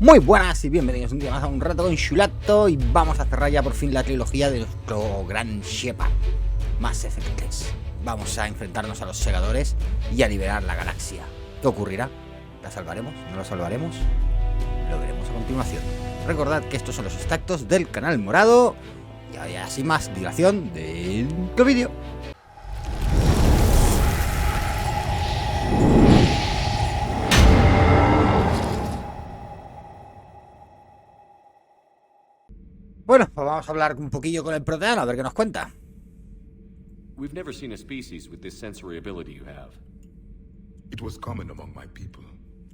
Muy buenas y bienvenidos un día más a un rato con Chulato. Y vamos a cerrar ya por fin la trilogía de nuestro gran Shepard, más efectos. Vamos a enfrentarnos a los segadores y a liberar la galaxia. ¿Qué ocurrirá? ¿La salvaremos? ¿No la salvaremos? Lo veremos a continuación. Recordad que estos son los extractos del canal morado. Y ahora sin más dilación del vídeo. Bueno, pues vamos a hablar un poquillo con el proteano, a ver qué nos cuenta. We've never seen a species with this sensory ability you have. It was common among my people,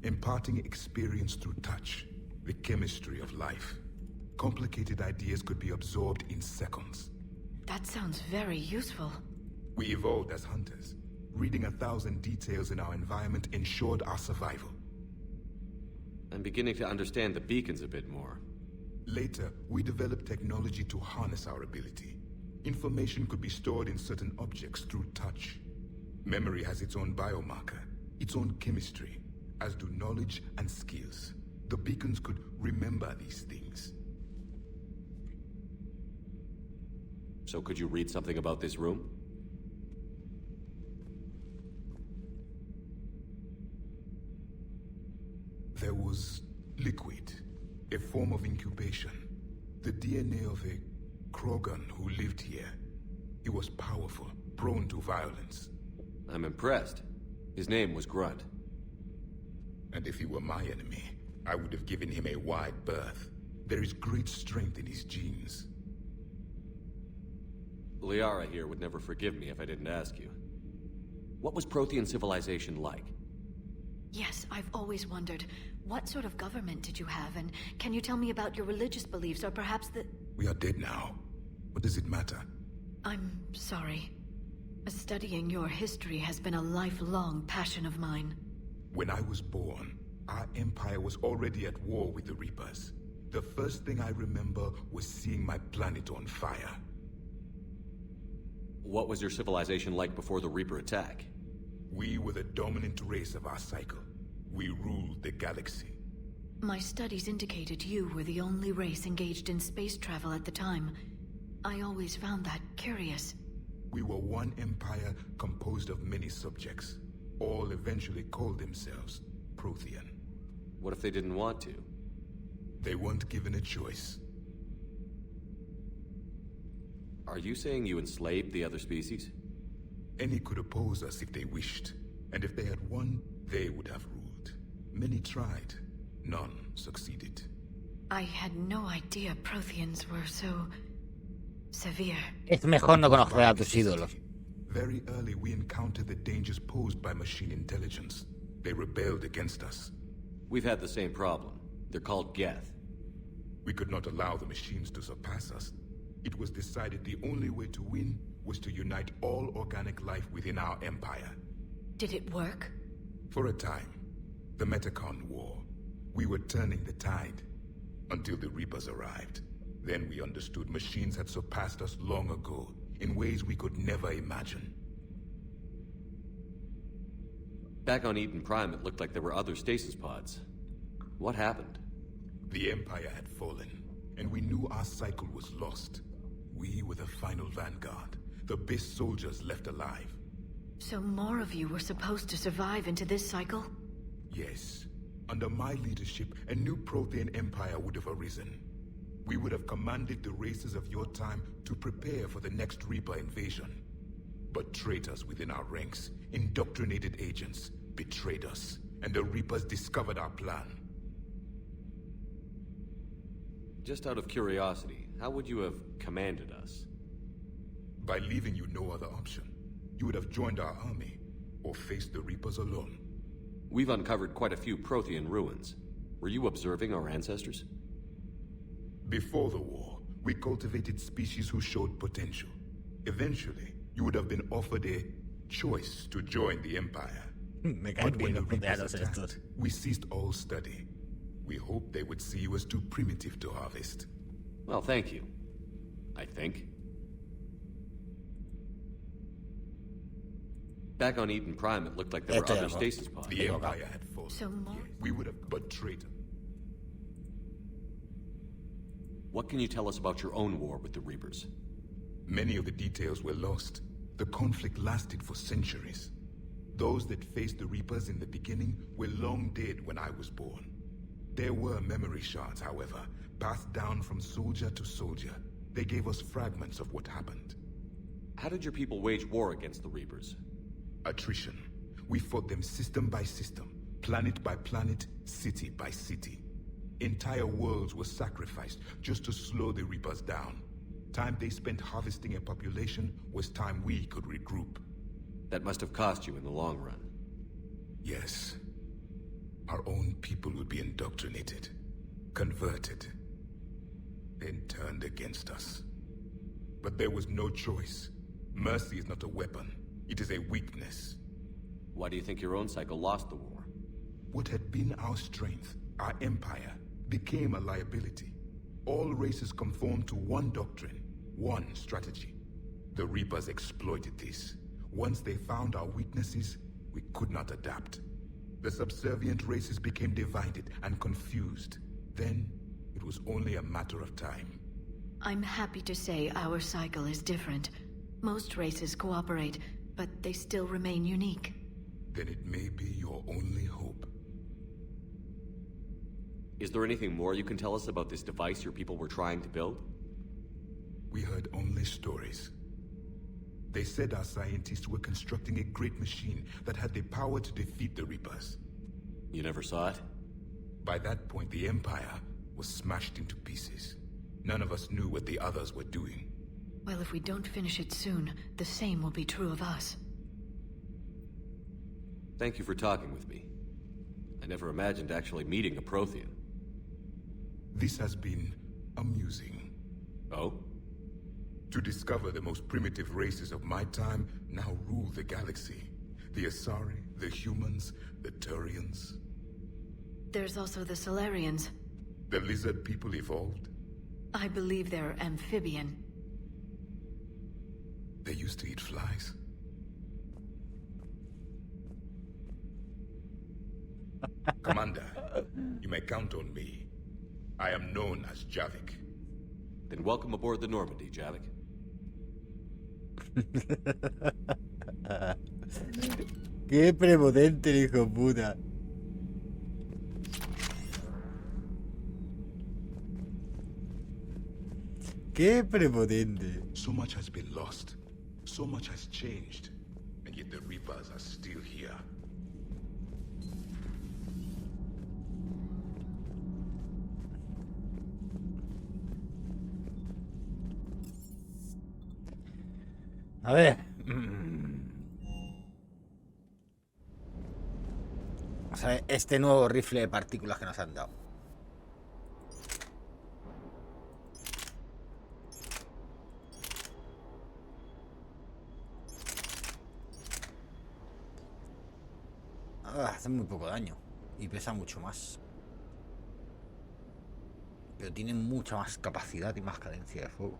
imparting experience through touch, the chemistry of life. Complicated ideas could be absorbed in seconds. That sounds very useful. We evolved as hunters. Reading 1,000 details in our environment ensured our survival. I'm beginning to understand the beacons a bit more. Later, we developed technology to harness our ability. Information could be stored in certain objects through touch. Memory has its own biomarker, its own chemistry, as do knowledge and skills. The beacons could remember these things. So could you read something about this room? There was liquid, a form of incubation. The DNA of a Krogan who lived here. He was powerful, prone to violence. I'm impressed. His name was Grunt. And if he were my enemy, I would have given him a wide berth. There is great strength in his genes. Liara here would never forgive me if I didn't ask you. What was Prothean civilization like? Yes, I've always wondered, what sort of government did you have, and can you tell me about your religious beliefs, or perhaps the... We are dead now. What does it matter? I'm sorry. Studying your history has been a lifelong passion of mine. When I was born, our empire was already at war with the Reapers. The first thing I remember was seeing my planet on fire. What was your civilization like before the Reaper attack? We were the dominant race of our cycle. We ruled the galaxy. My studies indicated you were the only race engaged in space travel at the time. I always found that curious. We were one empire composed of many subjects. All eventually called themselves Prothean. What if they didn't want to? They weren't given a choice. Are you saying you enslaved the other species? Any could oppose us if they wished, and if they had won, they would have ruled. Many tried. None succeeded. I had no idea Protheans were so... severe. Es mejor no conocer a tus ídolos. Very early we encountered the dangers posed by machine intelligence. They rebelled against us. We've had the same problem. They're called Geth. We could not allow the machines to surpass us. It was decided the only way to win was to unite all organic life within our empire. Did it work? For a time. The Metacon War. We were turning the tide. Until the Reapers arrived. Then we understood machines had surpassed us long ago, in ways we could never imagine. Back on Eden Prime, it looked like there were other stasis pods. What happened? The Empire had fallen, and we knew our cycle was lost. We were the final vanguard, the best soldiers left alive. So more of you were supposed to survive into this cycle? Yes. Under my leadership, a new Prothean empire would have arisen. We would have commanded the races of your time to prepare for the next Reaper invasion. But traitors within our ranks, indoctrinated agents, betrayed us, and the Reapers discovered our plan. Just out of curiosity, how would you have commanded us? By leaving you no other option. You would have joined our army, or faced the Reapers alone. We've uncovered quite a few Prothean ruins. Were you observing our ancestors? Before the war, we cultivated species who showed potential. Eventually, you would have been offered a choice to join the Empire. Me caen But bien when the los Reapers proteanos estos. attacked, we ceased all study. We hoped they would see you as too primitive to harvest. Well, thank you. I think. Back on Eden Prime, it looked like there were Esto ya other no. stasis pods. The Empire had fallen. So more... We would have but traitor. What can you tell us about your own war with the Reapers? Many of the details were lost. The conflict lasted for centuries. Those that faced the Reapers in the beginning were long dead when I was born. There were memory shards, however, passed down from soldier to soldier. They gave us fragments of what happened. How did your people wage war against the Reapers? Attrition. We fought them system by system, planet by planet, city by city. Entire worlds were sacrificed just to slow the Reapers down. Time they spent harvesting a population was time we could regroup. That must have cost you in the long run. Yes. Our own people would be indoctrinated, converted, then turned against us. But there was no choice. Mercy is not a weapon. It is a weakness. Why do you think your own cycle lost the war? What had been our strength, our empire, became a liability. All races conformed to one doctrine, one strategy. The Reapers exploited this. Once they found our weaknesses, we could not adapt. The subservient races became divided and confused. Then, it was only a matter of time. I'm happy to say our cycle is different. Most races cooperate, but they still remain unique. Then it may be your only hope. Is there anything more you can tell us about this device your people were trying to build? We heard only stories. They said our scientists were constructing a great machine that had the power to defeat the Reapers. You never saw it? By that point, the Empire was smashed into pieces. None of us knew what the others were doing. Well, if we don't finish it soon, the same will be true of us. Thank you for talking with me. I never imagined actually meeting a Prothean. This has been amusing. Oh? To discover the most primitive races of my time now rule the galaxy. The Asari, the humans, the Turians. There's also the Solarians. The lizard people evolved. I believe they're amphibian. They used to eat flies. Commander, you may count on me. I am known as Javik. Then welcome aboard the Normandy, Javik. Qué prepotente el hijo de puta. Qué prepotente. So much has been lost. So much has changed. And yet the Reapers are still here. A ver. Vamos a ver este nuevo rifle de partículas que nos han dado. Hace muy poco daño y pesa mucho más. Pero tiene mucha más capacidad y más cadencia de fuego.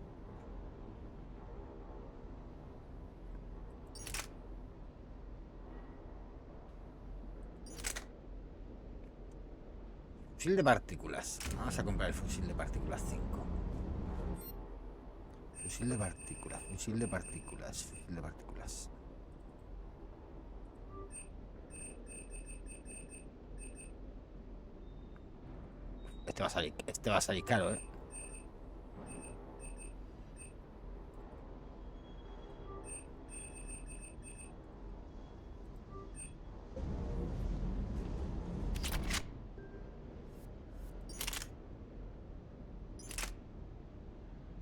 Fusil de partículas. Vamos a comprar el fusil de partículas 5. Fusil de partículas, fusil de partículas, fusil de partículas. Este va a salir caro, ¿eh?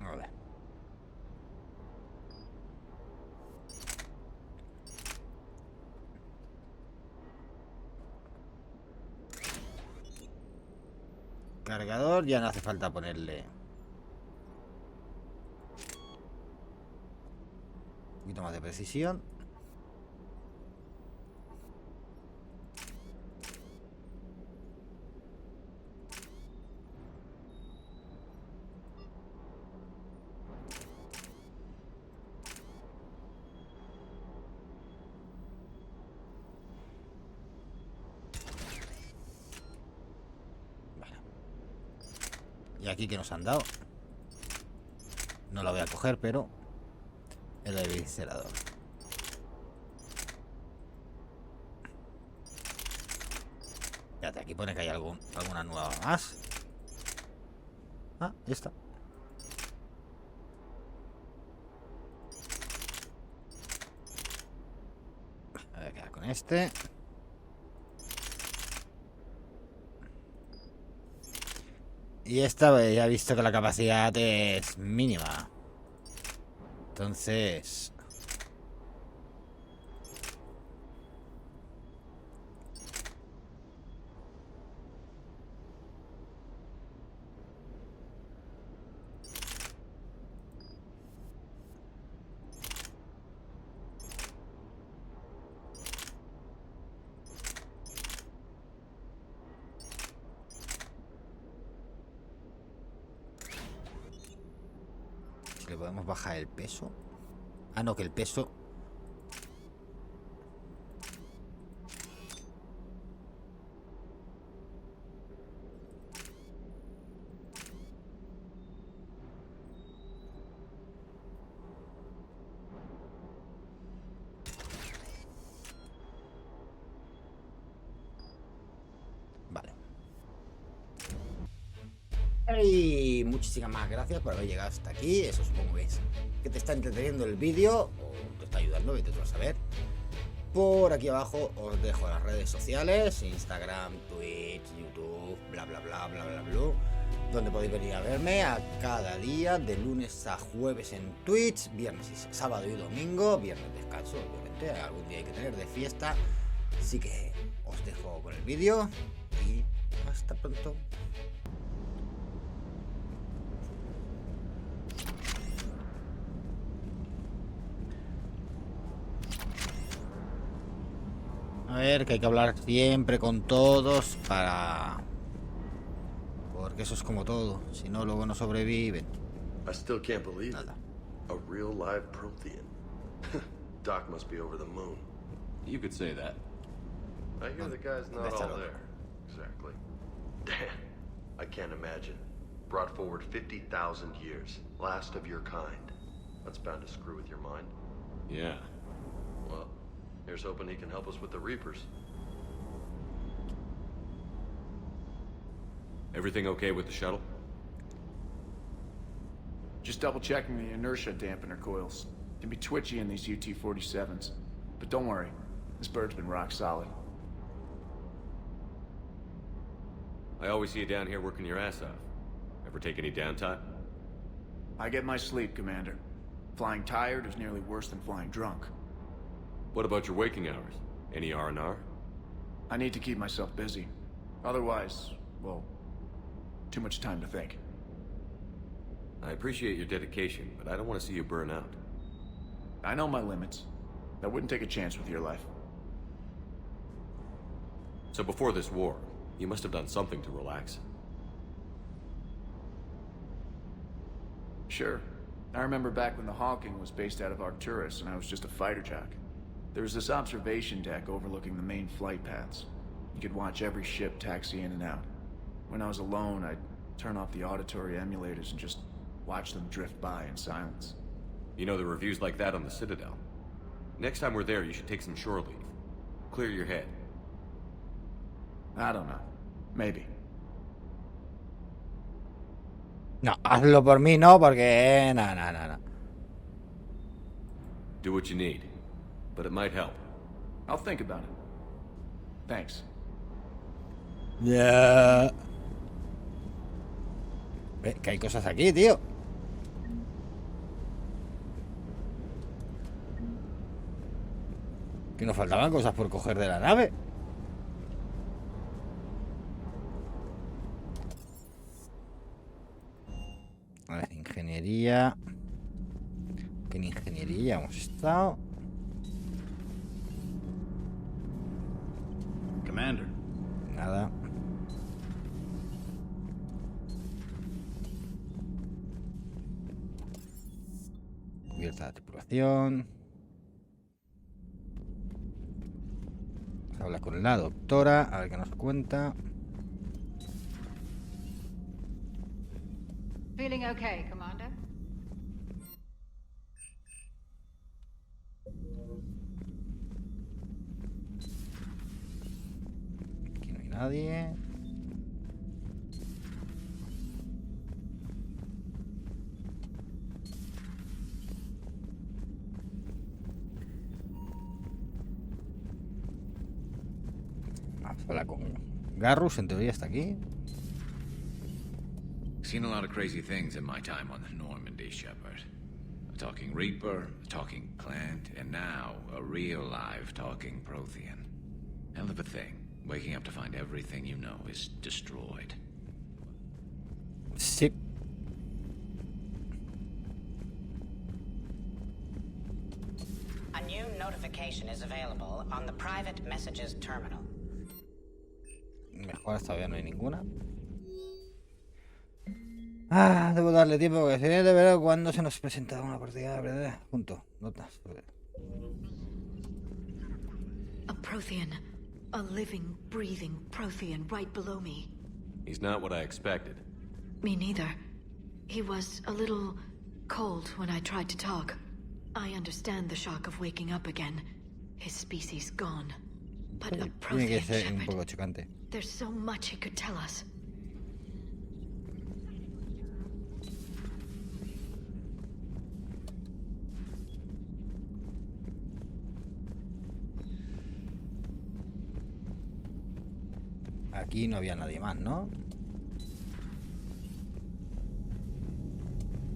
Vale. Cargador, ya no hace falta ponerle un poquito más de precisión. ¿Y aquí que nos han dado? No la voy a coger, pero el eviscerador. Fíjate, aquí pone que hay alguna nueva más. Ah, esta. Voy a quedar con este. Y esta ya he visto que la capacidad es mínima. Entonces... le podemos bajar el peso. Ah, no, que el peso... Vale. Y muchísimas más gracias por haber llegado hasta aquí. Eso supongo que te está entreteniendo el vídeo o te está ayudando, vete tú a saber. Por aquí abajo os dejo las redes sociales: Instagram, Twitch, YouTube, bla bla bla bla bla bla, donde podéis venir a verme a cada día, de lunes a jueves en Twitch, viernes y sábado y domingo, viernes descanso, obviamente, algún día hay que tener de fiesta. Así que os dejo con el vídeo y hasta pronto. A ver, que hay que hablar siempre con todos porque eso es como todo, si no luego no sobreviven. I still can't believe it. Nada. A real live Prothean. Doc must be over the moon. You could say that. I hear the guy's not That's all all. there. Exactly. Damn. I can't imagine. Brought forward 50,000 years. Last of your kind. That's bound to screw with your mind. Yeah. Well, here's hoping he can help us with the Reapers. Everything okay with the shuttle? Just double checking the inertia dampener coils. Can be twitchy in these UT-47s. But don't worry, this bird's been rock solid. I always see you down here working your ass off. Ever take any downtime? I get my sleep, Commander. Flying tired is nearly worse than flying drunk. What about your waking hours? Any R&R? I need to keep myself busy. Otherwise, well, too much time to think. I appreciate your dedication, but I don't want to see you burn out. I know my limits. I wouldn't take a chance with your life. So before this war, you must have done something to relax. Sure. I remember back when the Hawking was based out of Arcturus and I was just a fighter jock. There was this observation deck overlooking the main flight paths. You could watch every ship taxi in and out. When I was alone, I'd turn off the auditory emulators and just watch them drift by in silence. You know, the reviews like that on the Citadel. Next time we're there, you should take some shore leave. Clear your head. I don't know. Maybe. No, hazlo por mí, no, porque... No. Do what you need, but it might help. I'll think about it. Thanks. Ya. Que hay cosas aquí, tío. Que nos faltaban cosas por coger de la nave. A ver, ingeniería. Que en ingeniería hemos estado. Commander. Nada. Cubierta la tripulación. Habla con la doctora, a ver qué nos cuenta. Feeling okay, Commander? nadie. Vamos a hablar con Garrus, en teoría está aquí. Seen a lot of crazy things in my time on the Normandy, Shepard. A talking Reaper, a talking plant, and now a real live talking Prothean. Hell of a thing. Waking up to find everything you know is destroyed. Sí. A new notification is available on the private messages terminal. Mejoras todavía no hay ninguna. Ah, debo darle tiempo porque se viene de ver cuando se nos presenta una partida de junto. Notas. A Prothean. A living, breathing Prothean right below me. He's not what I expected. Me neither. He was a little cold when I tried to talk. I understand the shock of waking up again. His species gone. But a Tiene que Prothean, ser un Shepard. poco chocante. There's so much he could tell us. Aquí no había nadie más, ¿no?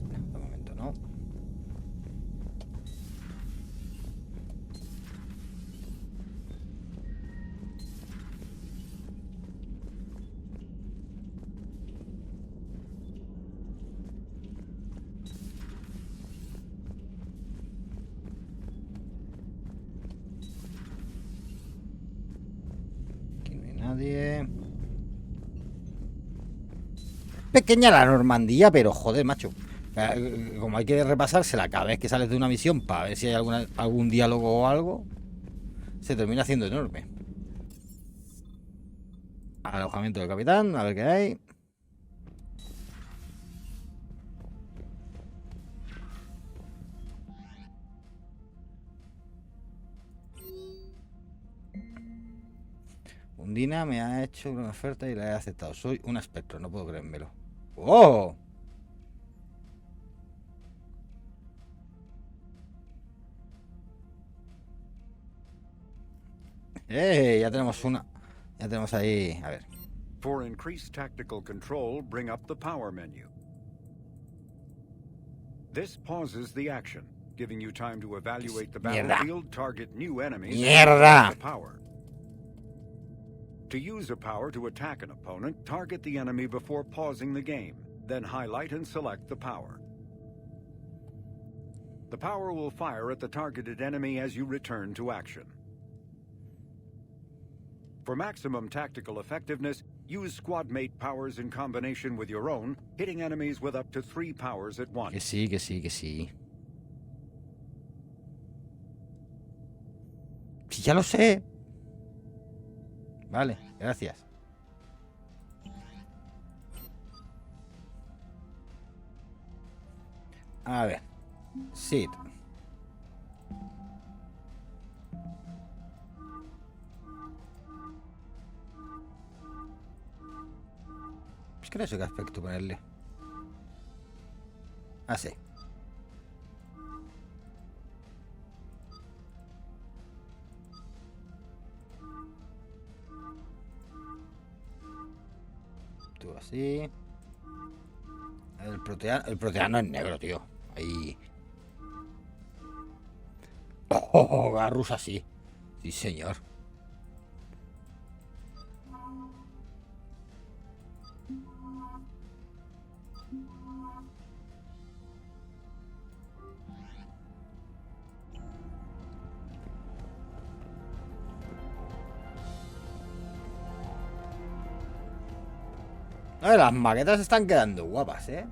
De momento no. Aquí no hay nadie. Pequeña la Normandía, pero joder, macho. Como hay que repasársela cada vez que sales de una misión para ver si hay algún diálogo o algo, se termina haciendo enorme. Alojamiento del capitán, a ver qué hay. Undina me ha hecho una oferta y la he aceptado. Soy un espectro, no puedo creérmelo. ¡Oh! Ya tenemos una. Ya tenemos ahí. A ver. For increased tactical control, bring up the power menu. This pauses the action, giving you time to evaluate the Mierda. battlefield, target new enemies, Mierda. and the power. To use a power to attack an opponent, target the enemy before pausing the game, then highlight and select the power. The power will fire at the targeted enemy as you return to action. For maximum tactical effectiveness, use squadmate powers in combination with your own, hitting enemies with up to 3 powers at once. Que sí, que sí, que sí. Sí, ya lo sé. Vale, gracias. A ver. Sit. Es que no sé qué aspecto ponerle. Así. Tú así. El proteano es negro, tío. Ahí. Oh, Garrus así. Sí, señor. Las maquetas están quedando guapas, ¿eh?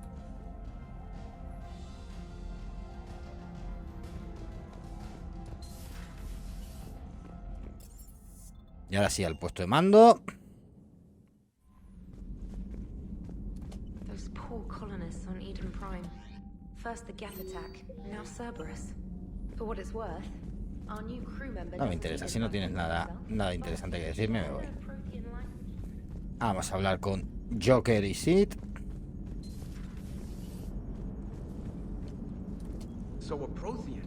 Y ahora sí, al puesto de mando. Those poor colonists on Eden Prime. First the Geth attack, now Cerberus. For what it's worth, our new crew member. No me interesa, si no tienes nada interesante que decirme, me voy. Vamos a hablar con Joker y Sid. So a Prothean.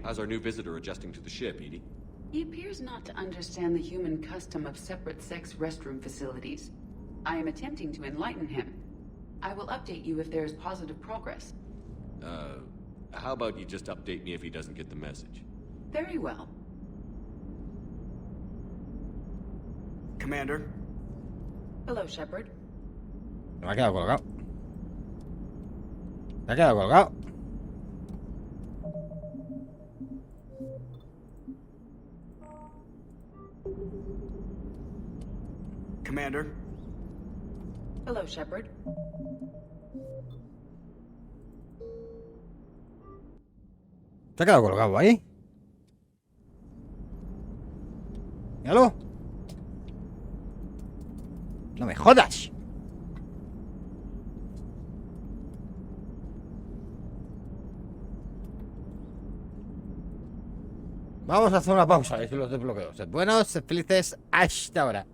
How's our new visitor adjusting to the ship, Edie? He appears not to understand the human custom of separate sex restroom facilities. I am attempting to enlighten him. I will update you if there is positive progress. How about you just update me if he doesn't get the message? Very well. Commander. Hello, Shepard. Me ha quedado colgado. Me ha quedado colgado. Commander. Hello, Shepard. Se ha quedado colgado ahí. Míralo. No me jodas. Vamos a hacer una pausa y los desbloqueos. Sed buenos, sed felices, hasta ahora.